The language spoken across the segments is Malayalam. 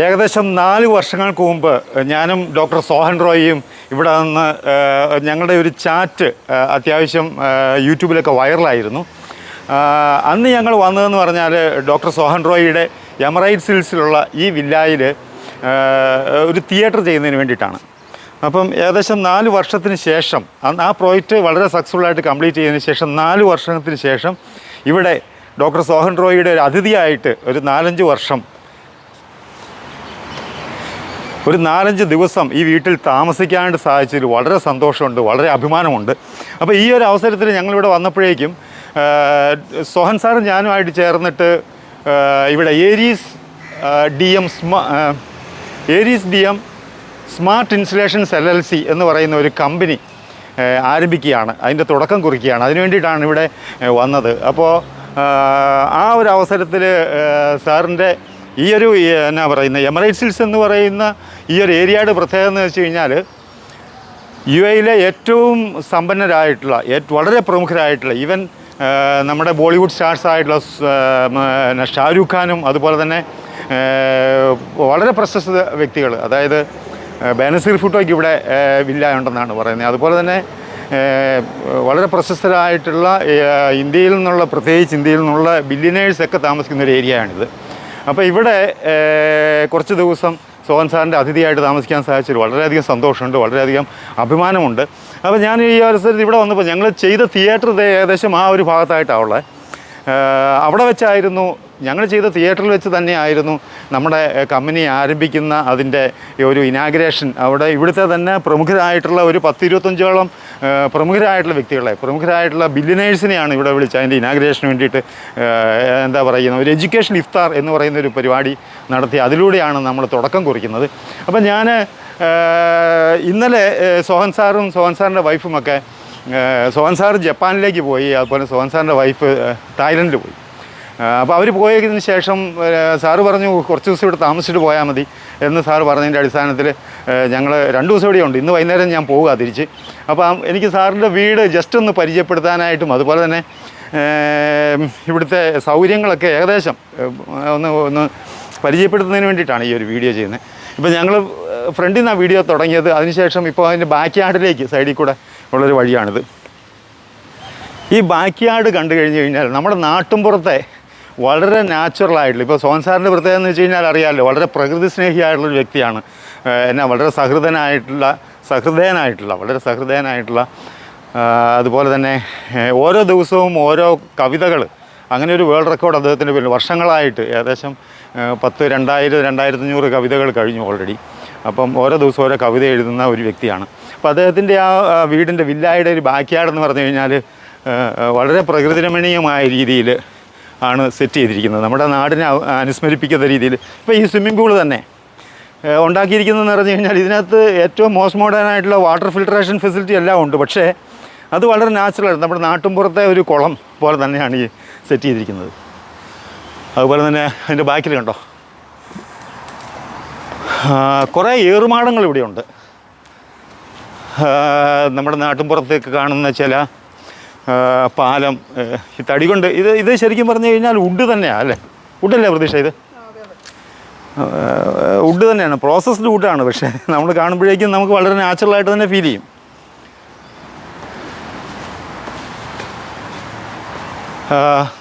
ഏകദേശം 4 വർഷങ്ങൾക്ക് മുമ്പ് ഞാനും ഡോക്ടർ സോഹൻ റോയിയും ഇവിടെ നിന്ന് ഞങ്ങളുടെ ഒരു ചാറ്റ് അത്യാവശ്യം യൂട്യൂബിലൊക്കെ വൈറലായിരുന്നു. അന്ന് ഞങ്ങൾ വന്നതെന്ന് പറഞ്ഞാൽ ഡോക്ടർ സോഹൻ റോയിയുടെ എമറൈറ്റ്സ് ഹിൽസിലുള്ള ഈ വില്ലായിൽ ഒരു തിയേറ്റർ ചെയ്യുന്നതിന് വേണ്ടിയിട്ടാണ്. അപ്പം ഏകദേശം 4 വർഷത്തിന് ശേഷം ആ പ്രോജക്റ്റ് വളരെ സക്സസ്ഫുള്ളായിട്ട് കംപ്ലീറ്റ് ചെയ്തതിന് ശേഷം 4 വർഷത്തിന് ശേഷം ഇവിടെ ഡോക്ടർ സോഹൻ റോയിയുടെ ഒരു അതിഥിയായിട്ട് ഒരു 4-5 ദിവസം ഈ വീട്ടിൽ താമസിക്കാനായിട്ട് സാധിച്ചതിൽ വളരെ സന്തോഷമുണ്ട്, വളരെ അഭിമാനമുണ്ട്. അപ്പോൾ ഈ ഒരു അവസരത്തിൽ ഞങ്ങളിവിടെ വന്നപ്പോഴേക്കും സോഹൻ സാറും ഞാനുമായിട്ട് ചേർന്നിട്ട് ഇവിടെ Aries D M smart installations LLC എന്ന് പറയുന്ന ഒരു കമ്പനി ആരംഭിക്കുകയാണ്, അതിൻ്റെ തുടക്കം കുറിക്കുകയാണ്. അതിനു വേണ്ടിയിട്ടാണ് ഇവിടെ വന്നത്. അപ്പോൾ ആ ഒരു അവസരത്തിൽ സാറിൻ്റെ ഈ ഒരു എന്നാ പറയുന്നത് എമറൈറ്റ്സ് ഹിൽസ് എന്ന് പറയുന്ന ഈ ഒരു ഏരിയയുടെ പ്രത്യേകത എന്ന് വെച്ച് കഴിഞ്ഞാൽ UAE ഏറ്റവും സമ്പന്നരായിട്ടുള്ള വളരെ പ്രമുഖരായിട്ടുള്ള ഈവൻ നമ്മുടെ ബോളിവുഡ് സ്റ്റാർസ് ആയിട്ടുള്ള ഷാരൂഖ് ഖാനും അതുപോലെ തന്നെ വളരെ പ്രശസ്ത വ്യക്തികൾ, അതായത് ബേനസീർ ഭുട്ടോയ്ക്ക് ഇവിടെ വില്ല ഉണ്ടെന്നാണ് പറയുന്നത്. അതുപോലെ തന്നെ വളരെ പ്രശസ്തരായിട്ടുള്ള പ്രത്യേകിച്ച് ഇന്ത്യയിൽ നിന്നുള്ള ബില്യനേഴ്സൊക്കെ താമസിക്കുന്ന ഒരു ഏരിയയാണിത്. അപ്പോൾ ഇവിടെ കുറച്ച് ദിവസം സോഹൻ സാറിൻ്റെ അതിഥിയായിട്ട് താമസിക്കാൻ സാധിച്ചതിൽ വളരെയധികം സന്തോഷമുണ്ട്, വളരെയധികം അഭിമാനമുണ്ട്. അപ്പോൾ ഞാൻ ഈ അവസരത്തിൽ ഇവിടെ വന്നപ്പോൾ ഞങ്ങൾ ചെയ്ത തിയേറ്റർ ഏകദേശം ആ ഒരു ഭാഗത്തായിട്ടാണ് ഉള്ളത്. അവിടെ വെച്ചായിരുന്നു ഞങ്ങൾ ചെയ്ത തിയേറ്ററിൽ വെച്ച് തന്നെയായിരുന്നു നമ്മുടെ കമ്പനി ആരംഭിക്കുന്ന അതിൻ്റെ ഒരു ഇനാഗ്രേഷൻ. അവിടെ ഇവിടുത്തെ തന്നെ പ്രമുഖരായിട്ടുള്ള ഒരു 10-25ഓളം പ്രമുഖരായിട്ടുള്ള വ്യക്തികളെ, പ്രമുഖരായിട്ടുള്ള ബില്യനേഴ്സിനെയാണ് ഇവിടെ വിളിച്ച് അതിൻ്റെ ഇനാഗ്രേഷന് വേണ്ടിയിട്ട് എന്താ പറയുന്ന ഒരു എഡ്യൂക്കേഷൻ ഇഫ്താർ എന്ന് പറയുന്ന ഒരു പരിപാടി നടത്തി. അതിലൂടെയാണ് നമ്മൾ തുടക്കം കുറിക്കുന്നത്. അപ്പം ഞാൻ ഇന്നലെ സോഹൻ സാറിൻ്റെ വൈഫുമൊക്കെ, സോഹൻ സാർ ജപ്പാനിലേക്ക് പോയി, അതുപോലെ സോഹൻ സാറിൻ്റെ വൈഫ് തായ്ലൻഡിൽ പോയി. അപ്പോൾ അവർ പോയതിന് ശേഷം സാറ് പറഞ്ഞു കുറച്ച് ദിവസം ഇവിടെ താമസിച്ചിട്ട് പോയാൽ മതി എന്ന് സാറ് പറഞ്ഞതിൻ്റെ അടിസ്ഥാനത്തിൽ ഞങ്ങൾ 2 ദിവസം ഇവിടെ ഉണ്ട്. ഇന്ന് വൈകുന്നേരം ഞാൻ പോവുക തിരിച്ച്. അപ്പോൾ എനിക്ക് സാറിൻ്റെ വീട് ജസ്റ്റ് ഒന്ന് പരിചയപ്പെടുത്താനായിട്ടും അതുപോലെ തന്നെ ഇവിടുത്തെ സൗകര്യങ്ങളൊക്കെ ഏകദേശം ഒന്ന് പരിചയപ്പെടുത്തുന്നതിന് വേണ്ടിയിട്ടാണ് ഈ ഒരു വീഡിയോ ചെയ്യുന്നത്. ഇപ്പോൾ ഞങ്ങൾ ഫ്രണ്ടിൽ നിന്നാണ് വീഡിയോ തുടങ്ങിയത്. അതിനുശേഷം ഇപ്പോൾ അതിൻ്റെ ബാക്ക് യാർഡിലേക്ക് സൈഡിൽ കൂടെ ഉള്ളൊരു വഴിയാണിത്. ഈ ബാക്ക് യാർഡ് കണ്ടു കഴിഞ്ഞ് കഴിഞ്ഞാൽ നമ്മുടെ നാട്ടുമ്പുറത്തെ വളരെ നാച്ചുറലായിട്ടുള്ള, ഇപ്പോൾ സോഹൻ സാറിൻ്റെ പ്രത്യേകത എന്ന് വെച്ച് കഴിഞ്ഞാൽ അറിയാമല്ലോ, വളരെ പ്രകൃതി സ്നേഹിയായിട്ടുള്ളൊരു വ്യക്തിയാണ്. വളരെ സഹൃദയനായിട്ടുള്ള അതുപോലെ തന്നെ ഓരോ ദിവസവും ഓരോ കവിതകൾ, അങ്ങനെ ഒരു വേൾഡ് റെക്കോർഡ് അദ്ദേഹത്തിൻ്റെ പേരിൽ വർഷങ്ങളായിട്ട് ഏകദേശം 2000-2500 കവിതകൾ കഴിഞ്ഞു ഓൾറെഡി. അപ്പം ഓരോ ദിവസവും ഓരോ കവിത എഴുതുന്ന ഒരു വ്യക്തിയാണ്. അപ്പോൾ അദ്ദേഹത്തിൻ്റെ ആ വീടിൻ്റെ വില്ലായുടെ ഒരു ബാക്ക് യാർഡ് എന്ന് പറഞ്ഞു കഴിഞ്ഞാൽ വളരെ പ്രകൃതിരമണീയമായ രീതിയിൽ ആണ് സെറ്റ് ചെയ്തിരിക്കുന്നത്, നമ്മുടെ നാടിനെ അനുസ്മരിപ്പിക്കുന്ന രീതിയിൽ. ഇപ്പോൾ ഈ സ്വിമ്മിംഗ് പൂൾ തന്നെ ഉണ്ടാക്കിയിരിക്കുന്നതെന്ന് പറഞ്ഞു കഴിഞ്ഞാൽ ഇതിനകത്ത് ഏറ്റവും മോസ്റ്റ് മോഡേൺ ആയിട്ടുള്ള വാട്ടർ ഫിൽട്രേഷൻ ഫെസിലിറ്റി എല്ലാം ഉണ്ട്. പക്ഷേ അത് വളരെ നാച്ചുറലാണ്, നമ്മുടെ നാട്ടുമ്പുറത്തെ ഒരു കുളം പോലെ തന്നെയാണ് ഈ സെറ്റ് ചെയ്തിരിക്കുന്നത്. അതുപോലെ തന്നെ അതിൻ്റെ ബാക്കിൽ കണ്ടോ കുറേ ഏറുമാടങ്ങൾ ഇവിടെയുണ്ട്. നമ്മുടെ നാട്ടിൻപുറത്തേക്ക് കാണുന്ന ചില പാലം ഈ തടി കൊണ്ട് ഇത് ശരിക്കും പറഞ്ഞു കഴിഞ്ഞാൽ വുഡ് തന്നെയാണ് അല്ലേ? വുഡല്ലേ പ്രതീക്ഷ? ഇത് വുഡ് തന്നെയാണ്, പ്രോസസ്ഡ് വുഡാണ്. പക്ഷേ നമ്മൾ കാണുമ്പോഴേക്കും നമുക്ക് വളരെ നാച്ചുറലായിട്ട് തന്നെ ഫീൽ ചെയ്യും.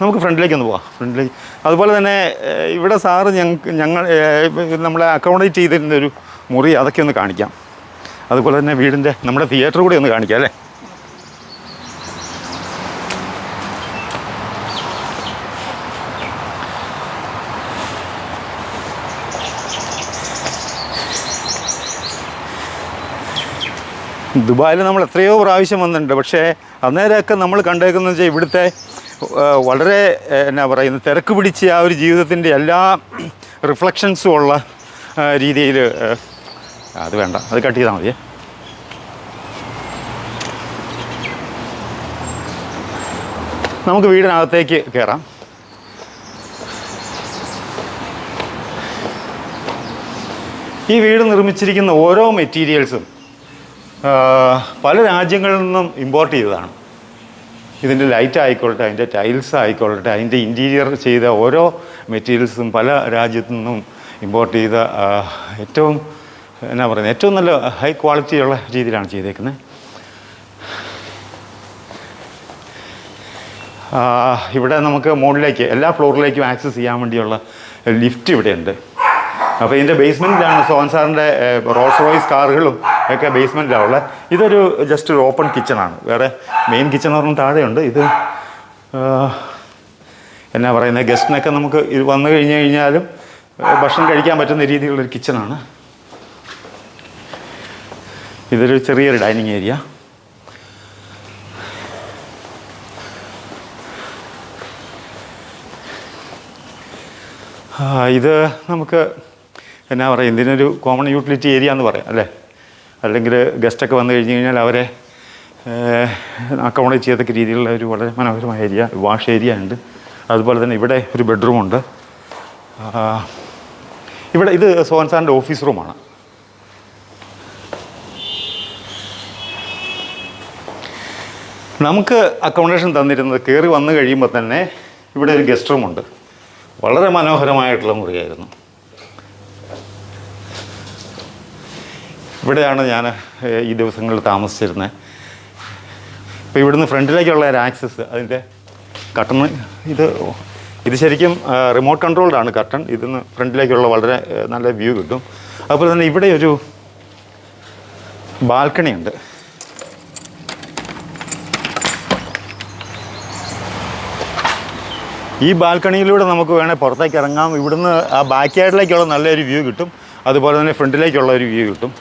നമുക്ക് ഫ്രണ്ടിലേക്കൊന്ന് പോവാം. ഫ്രണ്ടിലേക്ക് അതുപോലെ തന്നെ ഇവിടെ സാറ് ഞങ്ങൾ നമ്മളെ അക്കോമഡേറ്റ് ചെയ്തിരുന്നൊരു മുറി, അതൊക്കെ ഒന്ന് കാണിക്കാം. അതുപോലെ തന്നെ വീടിൻ്റെ നമ്മുടെ തിയേറ്റർ കൂടി ഒന്ന് കാണിക്കാം അല്ലേ? ദുബായിൽ നമ്മൾ എത്രയോ പ്രാവശ്യം വന്നിട്ടുണ്ട്. പക്ഷേ അന്നേരമൊക്കെ നമ്മൾ കണ്ടേക്കുന്നത് വെച്ചാൽ ഇവിടുത്തെ വളരെ എന്നാ പറയുന്നത് തിരക്ക് പിടിച്ച ആ ഒരു ജീവിതത്തിൻ്റെ എല്ലാ റിഫ്ലക്ഷൻസും ഉള്ള രീതിയിൽ. അത് വേണ്ട, അത് കട്ട് ചെയ്താൽ മതിയേ. നമുക്ക് വീടിനകത്തേക്ക് കയറാം. ഈ വീട് നിർമ്മിച്ചിരിക്കുന്ന ഓരോ മെറ്റീരിയൽസും പല രാജ്യങ്ങളിൽ നിന്നും ഇമ്പോർട്ട് ചെയ്തതാണ്. ഇതിൻ്റെ ലൈറ്റ് ആയിക്കൊള്ളട്ടെ, അതിൻ്റെ ടൈൽസ് ആയിക്കൊള്ളട്ടെ, അതിൻ്റെ ഇൻറ്റീരിയർ ചെയ്ത ഓരോ മെറ്റീരിയൽസും പല രാജ്യത്തു നിന്നും ഇമ്പോർട്ട് ചെയ്ത ഏറ്റവും എന്നാ പറയുന്നത് ഏറ്റവും നല്ല ഹൈ ക്വാളിറ്റിയുള്ള രീതിയിലാണ് ചെയ്തേക്കുന്നത്. ഇവിടെ നമുക്ക് മുകളിലേക്ക് എല്ലാ ഫ്ലോറിലേക്കും ആക്സസ് ചെയ്യാൻ വേണ്ടിയുള്ള ലിഫ്റ്റ് ഇവിടെയുണ്ട്. അപ്പോൾ ഇതിൻ്റെ ബേസ്മെൻറ്റിലാണ് സോഹൻ സാറിൻ്റെ റോൾസ് റോയ്സ് കാറുകളും ഒക്കെ ബേസ്മെൻറ്റിലാണുള്ളത്. ഇതൊരു ജസ്റ്റ് ഒരു ഓപ്പൺ കിച്ചണാണ്. വേറെ മെയിൻ കിച്ചൺ എന്ന് പറഞ്ഞാൽ താഴെയുണ്ട്. ഇത് എന്നാ പറയുന്നത് ഗസ്റ്റിനൊക്കെ നമുക്ക് ഇത് വന്നു കഴിഞ്ഞാലും ഭക്ഷണം കഴിക്കാൻ പറ്റുന്ന രീതിയിലുള്ളൊരു കിച്ചണാണ്. ഇതൊരു ചെറിയൊരു ഡൈനിങ് ഏരിയ. ഇത് നമുക്ക് എന്നാ പറയുക ഇതിനൊരു കോമൺ യൂട്ടിലിറ്റി ഏരിയ എന്ന് പറയാം അല്ലേ. അല്ലെങ്കിൽ ഗസ്റ്റൊക്കെ വന്നു കഴിഞ്ഞ് കഴിഞ്ഞാൽ അവരെ അക്കോമഡേറ്റ് ചെയ്തൊക്കെ രീതിയിലുള്ള ഒരു വളരെ മനോഹരമായ ഏരിയ, വാഷ് ഏരിയ ഉണ്ട്. അതുപോലെ തന്നെ ഇവിടെ ഒരു ബെഡ്റൂമുണ്ട്. ഇവിടെ ഇത് സോഹൻ സാറിൻ്റെ ഓഫീസ് റൂമാണ്. നമുക്ക് അക്കോമഡേഷൻ തന്നിരുന്നത് കയറി വന്നു കഴിയുമ്പോൾ തന്നെ ഇവിടെ ഒരു ഗസ്റ്റ് റൂമുണ്ട്. വളരെ മനോഹരമായിട്ടുള്ള മുറിയായിരുന്നു. ഇവിടെയാണ് ഞാൻ ഈ ദിവസങ്ങളിൽ താമസിച്ചിരുന്നത്. ഇപ്പോൾ ഇവിടുന്ന് ഫ്രണ്ടിലേക്കുള്ള ഒരു ആക്സസ്, അതിൻ്റെ കട്ടൺ ഇത് ശരിക്കും റിമോട്ട് കൺട്രോൾഡാണ് കട്ടൺ. ഇതിന്ന് ഫ്രണ്ടിലേക്കുള്ള വളരെ നല്ല വ്യൂ കിട്ടും. അതുപോലെ തന്നെ ഇവിടെ ഒരു ബാൽക്കണി ഉണ്ട്. ഈ ബാൽക്കണിയിലൂടെ നമുക്ക് വേണേൽ പുറത്തേക്ക് ഇറങ്ങാം. ഇവിടുന്ന് ആ ബാക്ക് യാർഡിലേക്കുള്ള നല്ലൊരു വ്യൂ കിട്ടും. അതുപോലെ തന്നെ ഫ്രണ്ടിലേക്കുള്ള ഒരു വ്യൂ കിട്ടും.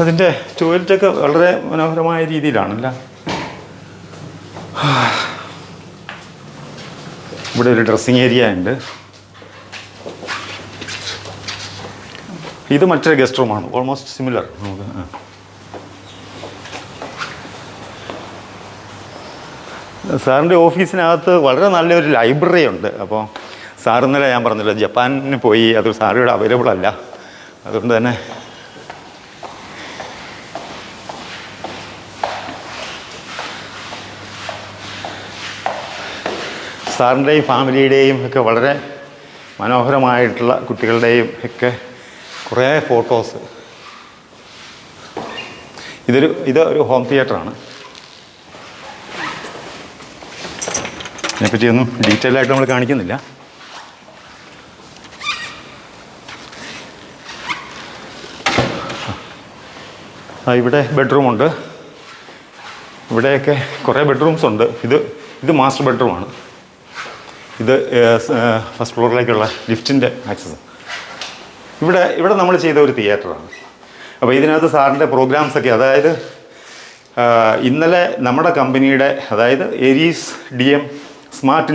അതിൻ്റെ ടോയ്ലറ്റൊക്കെ വളരെ മനോഹരമായ രീതിയിലാണല്ല. ഇവിടെ ഒരു ഡ്രസ്സിങ് ഏരിയ ഉണ്ട്. ഇത് മറ്റൊരു ഗസ്റ്റ് റൂമാണ്, ഓൾമോസ്റ്റ് സിമിലർ. നമുക്ക് സാറിൻ്റെ ഓഫീസിനകത്ത് വളരെ നല്ലൊരു ലൈബ്രറി ഉണ്ട്. അപ്പോൾ സാർ ഇന്നലെ ഞാൻ പറഞ്ഞില്ല ജപ്പാനിന് പോയി, അത് സാറിവിടെ അവൈലബിൾ അല്ല. അതുകൊണ്ട് തന്നെ സാറിൻ്റെയും ഫാമിലിയുടെയും ഒക്കെ വളരെ മനോഹരമായിട്ടുള്ള കുട്ടികളുടെയും ഒക്കെ കുറേ ഫോട്ടോസ്. ഇതൊരു ഹോം തിയേറ്ററാണ്. ഇതിനെപ്പറ്റിയൊന്നും ഡീറ്റെയിൽ ആയിട്ട് നമ്മൾ കാണിക്കുന്നില്ല. ഇവിടെ ബെഡ്റൂമുണ്ട്. ഇവിടെയൊക്കെ കുറേ ബെഡ്റൂംസ് ഉണ്ട്. ഇത് മാസ്റ്റർ ബെഡ്റൂമാണ്. ഇത് ഫസ്റ്റ് ഫ്ലോറിലേക്കുള്ള ലിഫ്റ്റിൻ്റെ ആക്സസ്. ഇവിടെ നമ്മൾ ചെയ്ത ഒരു തിയേറ്ററാണ്. അപ്പോൾ ഇതിനകത്ത് സാറിൻ്റെ പ്രോഗ്രാംസൊക്കെ, അതായത് ഇന്നലെ നമ്മുടെ കമ്പനിയുടെ, അതായത് ഏരീസ് DM സ്മാർട്ട്